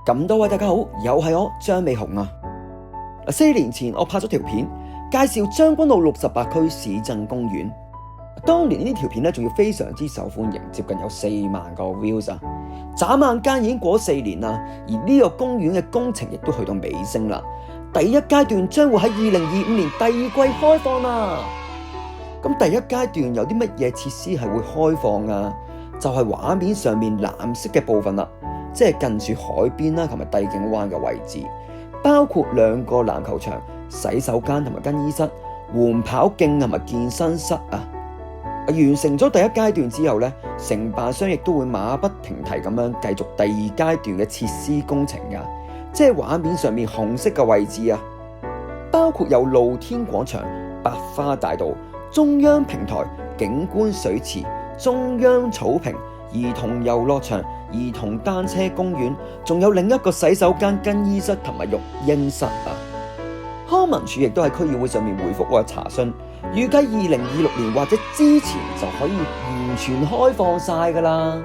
咁多位大家好，又係我張美雄啊。4年前我拍咗條片介紹將軍澳68區市鎮公園，當年呢條片仲要非常之受歡迎，接近有4萬個 views 啊。眨眼間已經過咗4年啦，而呢個公園嘅工程亦都去到尾聲啦。第一階段將會喺2025年第二季開放啦。咁第一階段有啲乜嘢設施係會開放啊？就係畫面上面藍色嘅部分啦，即係近住海邊啦同埋帝景灣嘅位置，包括2個籃球場、洗手間同埋更衣室、緩跑徑同埋健身室啊。完成咗第一階段之後呢，承辦商亦都會馬不停蹄咁樣繼續第二階段嘅設施工程噶，即係畫面上面紅色嘅位置啊，包括有露天廣場、百花大道、中央平台、景觀水池、中央草坪、兒童遊樂場、兒童單車公園，仲有另一個洗手間、更衣室同埋育嬰室啊。康文署亦都喺區議會上面回覆我嘅查詢，預計2026年或者之前就可以完全開放晒噶啦。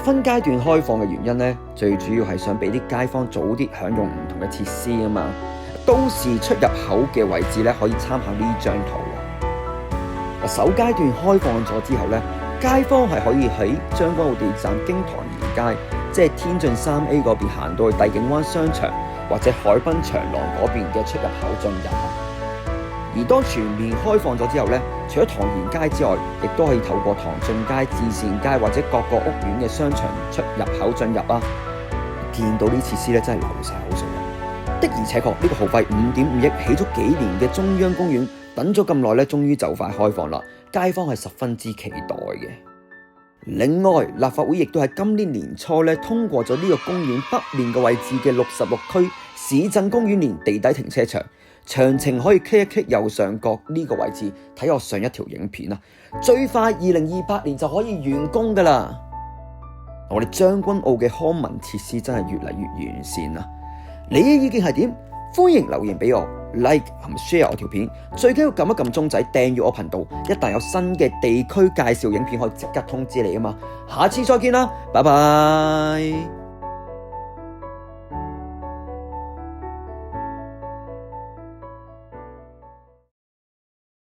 分階段開放嘅原因呢，最主要係想俾啲街坊早啲享用唔同嘅設施啊嘛。到時出入口嘅位置呢，可以參考呢張圖。首階段開放咗之後呢，街坊係可以喺將軍澳地鐵站經唐賢街，即係天晉3A 嗰邊行到去帝景灣商場或者海濱長廊嗰邊嘅出入口進入。而當全面開放咗之後呢，除咗唐賢街之外，亦都可以透過唐俊街、至善街或者各個屋苑嘅商場出入口進入啊。見到呢設施咧，真係流晒口水。的而且確，呢個耗費5.5億起咗幾年嘅中央公園，等咗咁耐咧，終於就快開放啦，街坊係十分之期待嘅。另外，立法會亦都喺今年年初咧通過咗呢個公園北面嘅位置嘅66區市鎮公園連地底停車場，詳情可以 click 一 click 右上角呢個位置睇我上一條影片啊。最快2028年就可以完工噶啦。我哋將軍澳嘅康文設施真係越嚟越完善啦。你嘅意見係點？歡迎留言俾我 ，like 同 share 我條片，最緊要撳一撳鐘仔訂閱我頻道，一旦有新嘅地區介紹影片，可以即刻通知你啊嘛。下次再見啦，拜拜。